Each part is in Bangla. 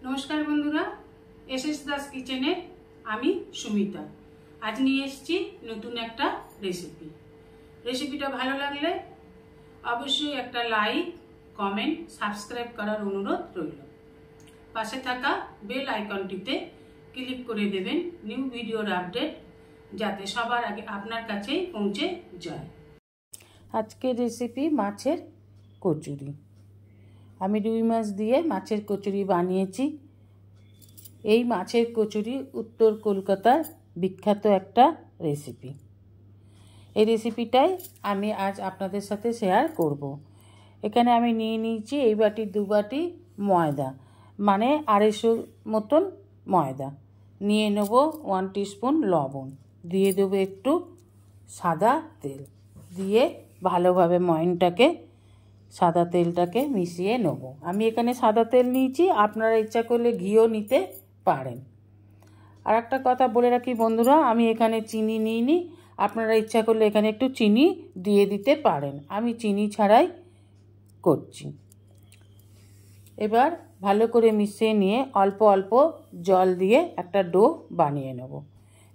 नमस्कार बंधुरा एसएस दास किचेने आमी सुमिता आज निये एसेछि नतून एकटा रेसिपि। रेसिपिटा भालो लागले अवश्यई एकटा लाइक कमेंट सबस्क्राइब करार अनुरोध रइल। पाशे थाका बेल आइकनटिते क्लिक करे देबेन निउ भिडियोर आपडेट जाते सबार आगे आपनार काछेई पौंछे जाय। आजकेर रेसिपि माछेर कचुरी। আমি রুই মাছ দিয়ে মাছের কচুরি বানিয়েছি। এই মাছের কচুরি উত্তর কলকাতার বিখ্যাত একটা রেসিপি। এই রেসিপিটাই আমি আজ আপনাদের সাথে শেয়ার করব। এখানে আমি নিয়ে নিয়েছি এই বাটি দু বাটি ময়দা, মানে 250 মতন ময়দা। নিয়ে নেব 1 টিস্পুন লবণ, দিয়ে দেবো একটু সাদা তেল, দিয়ে ভালোভাবে ময়নটাকে সাদা তেলটাকে মিশিয়ে নেব। আমি এখানে সাদা তেল নিয়েছি, আপনারা ইচ্ছা করলে ঘিও নিতে পারেন। আর একটা কথা বলে রাখি বন্ধুরা, আমি এখানে চিনি নিইনি, আপনারা ইচ্ছা করলে এখানে একটু চিনি দিয়ে দিতে পারেন। আমি চিনি ছাড়াই করছি। এবার ভালো করে মিশিয়ে নিয়ে অল্প অল্প জল দিয়ে একটা ডো বানিয়ে নেব।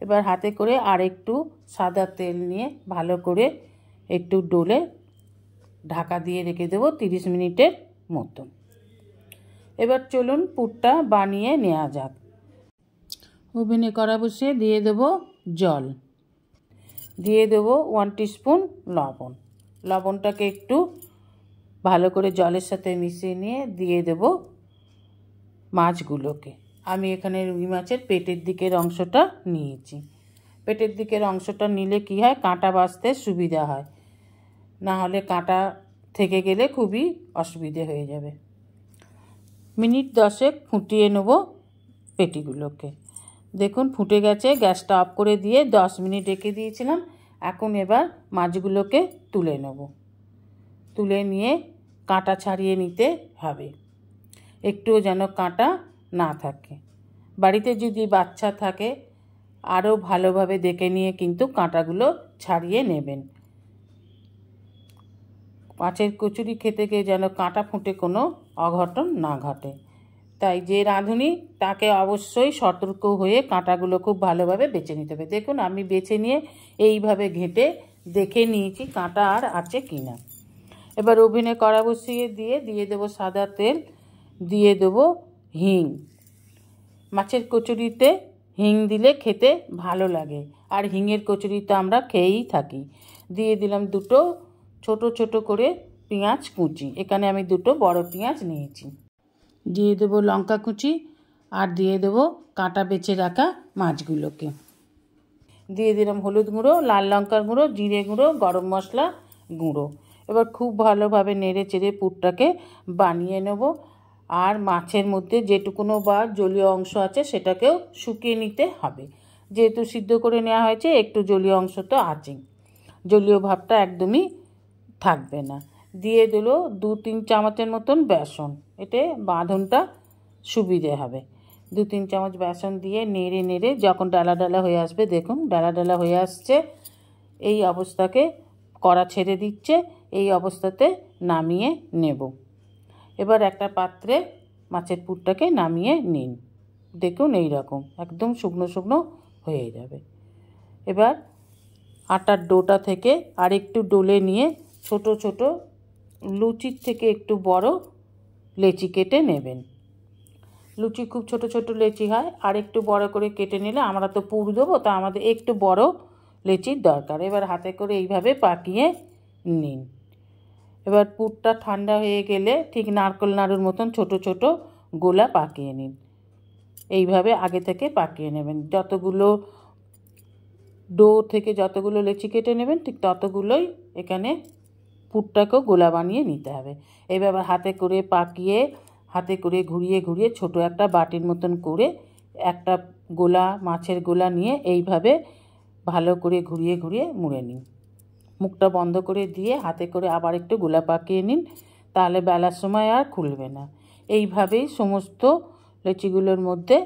এবার হাতে করে আর একটু সাদা তেল নিয়ে ভালো করে একটু ডোলে ঢাকা দিয়ে রেখে দেবো 30 মিনিটের মতো। এবার চলুন পুরটা বানিয়ে নেওয়া যাক। ওভেনে কড়া বসিয়ে দিয়ে দেবো জল, দিয়ে দেবো 1 টিস্পুন লবণ। লবণটাকে একটু ভালো করে জলের সাথে মিশিয়ে নিয়ে দিয়ে দেবো মাছগুলোকে। আমি এখানে রুই মাছের পেটের দিকের অংশটা নিয়েছি। পেটের দিকের অংশটা নিলে কি হয়, কাঁটা বাছতে সুবিধা হয়, না হলে কাঁটা থেকে গেলে খুবই অসুবিধে হয়ে যাবে। মিনিট 10 ফুটিয়ে নেব পেটিগুলোকে। দেখুন ফুটে গেছে, গ্যাসটা অফ করে দিয়ে 10 মিনিট রেখে দিয়েছিলাম। এখন এবার মাছগুলোকে তুলে নেব। তুলে নিয়ে কাঁটা ছাড়িয়ে নিতে হবে, একটুও যেন কাঁটা না থাকে। বাড়িতে যদি বাচ্চা থাকে আরও ভালোভাবে দেখে নিয়ে কিন্তু কাঁটাগুলো ছাড়িয়ে নেবেন। মাছের কচুরি খেতে গিয়ে যেন কাঁটা ফুটে কোনো অঘটন না ঘটে, তাই যে রাঁধুনি তাকে অবশ্যই সতর্ক হয়ে কাঁটাগুলো খুব ভালোভাবে বেছে নিতে হবে। দেখুন আমি বেছে নিয়ে এইভাবে ঘেঁটে দেখে নিয়েছি কাঁটা আর আছে কি না। এবার ওভেনে কড়া বসিয়ে দিয়ে দেবো সাদা তেল, দিয়ে দেবো হিং। মাছের কচুরিতে হিং দিলে খেতে ভালো লাগে, আর হিঙের কচুরি তো আমরা খেয়েই থাকি। দিয়ে দিলাম দুটো ছোট ছোট করে পেঁয়াজ কুচি, এখানে আমি দুটো বড় পেঁয়াজ নিয়েছি। দিয়ে দেবো লঙ্কা কুচি, আর দিয়ে দেবো কাঁটা বেছে রাখা মাছগুলোকে। দিয়ে দিলাম হলুদ গুঁড়ো, লাল লঙ্কার গুঁড়ো, জিরে গুঁড়ো, গরম মশলা গুঁড়ো। এবার খুব ভালোভাবে নেড়ে চেড়ে পুরটাকে বানিয়ে নেব। আর মাছের মধ্যে যেটুকুনো বা জলীয় অংশ আছে সেটাকেও শুকিয়ে নিতে হবে। যেহেতু সিদ্ধ করে নেওয়া হয়েছে, একটু জলীয় অংশ তো আছেই, জলীয় ভাবটা একদমই থাকবে না। দিয়ে দিল 2-3 চামচের মতন বেসন, এতে বাঁধনটা সুবিধে হবে। 2-3 চামচ বেসন দিয়ে নেড়ে নেড়ে যখন ডালা ডালা হয়ে আসবে, দেখুন ডালা ডালা হয়ে আসছে, এই অবস্থাকে কড়া ছেড়ে দিচ্ছে, এই অবস্থাতে নামিয়ে নেব। এবার একটা পাত্রে মাছের পুরটাকে নামিয়ে নিন। দেখুন এই রকম একদম শুকনো শুকনো হয়ে যাবে। এবার আটার ডোটা থেকে আর একটু ডলে নিয়ে ছোট ছোট লুচির থেকে একটু বড় লেচি কেটে নেবেন। লুচি খুব ছোট ছোট লেচি হয়, আর একটু বড় করে কেটে নিলে, আমরা তো পুর দেবো, তা আমাদের একটু বড় লেচির দরকার। এবার হাতে করে এইভাবে পাকিয়ে নিন। এবার পুরটা ঠান্ডা হয়ে গেলে ঠিক নারকেল নাড়ুর মতন ছোট ছোট গোলা পাকিয়ে নিন। এইভাবে আগে থেকে পাকিয়ে নেবেন। যতগুলো ডো থেকে যতগুলো লেচি কেটে নেবেন ঠিক ততগুলোই এখানে পুরটাকেও গোলা বানিয়ে নিতে হবে। এইভাবে হাতে করে পাকিয়ে হাতে করে ঘুরিয়ে ঘুরিয়ে ছোট একটা বাটির মতন করে একটা গোলা, মাছের গোলা নিয়ে এইভাবে ভালো করে ঘুরিয়ে ঘুরিয়ে মুড়ে নিন। মুখটা বন্ধ করে দিয়ে হাতে করে আবার একটু গোলা পাকিয়ে নিন, তাহলে বেলার সময় আর খুলবে না। এইভাবেই সমস্ত লেচিগুলোর মধ্যে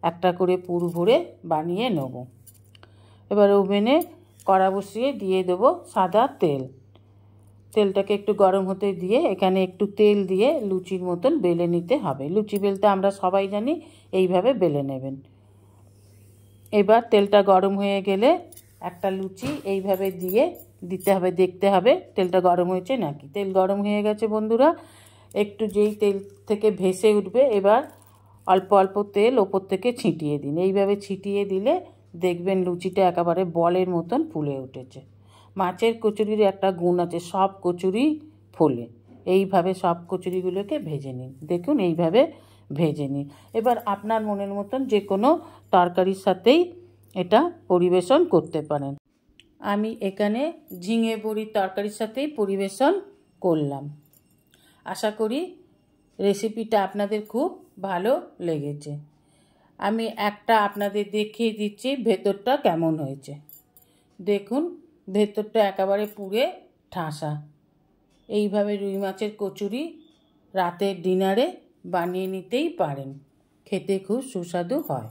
একটা করে পুর ভরে বানিয়ে নেব। এবার ওভেনে কড়া বসিয়ে দিয়ে দেবো সাদা তেল। তেলটাকে একটু গরম হতে দিয়ে এখানে একটু তেল দিয়ে লুচির মতন বেলে নিতে হবে। লুচি বেলতে আমরা সবাই জানি, এইভাবে বেলে নেবেন। এবার তেলটা গরম হয়ে গেলে একটা লুচি এইভাবে দিয়ে দিতে হবে, দেখতে হবে তেলটা গরম হয়েছে নাকি। তেল গরম হয়ে গেছে বন্ধুরা, একটু যেই তেল থেকে ভেসে উঠবে এবার অল্প অল্প তেল ওপর থেকে ছিটিয়ে দিন। এইভাবে ছিটিয়ে দিলে দেখবেন লুচিটা একেবারে বলের মতন ফুলে উঠেছে। মাছের কচুরির একটা গুণ আছে, সব কচুরি ফোলে। এইভাবে সব কচুরিগুলোকে ভেজে নিন, দেখুন এইভাবে ভেজে নিন। এবার আপনার মনের মতন যে কোনো তরকারির সাথেই এটা পরিবেশন করতে পারেন। আমি এখানে ঝিঙে বড়ির তরকারির সাথেই পরিবেশন করলাম। আশা করি রেসিপিটা আপনাদের খুব ভালো লেগেছে। আমি একটা আপনাদের দেখিয়ে দিচ্ছি ভেতরটা কেমন হয়েছে। দেখুন ভেতরটা একেবারে পুড়ে ঠাসা। এইভাবে রুই মাছের কচুরি রাতের ডিনারে বানিয়ে নিতেই পারেন, খেতে খুব সুস্বাদু হয়।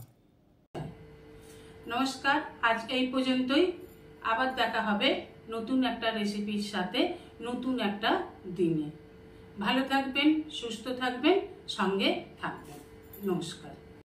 নমস্কার, আজ এই পর্যন্তই। আবার দেখা হবে নতুন একটা রেসিপির সাথে নতুন একটা দিনে। ভালো থাকবেন, সুস্থ থাকবেন, সঙ্গে থাকবেন। নমস্কার।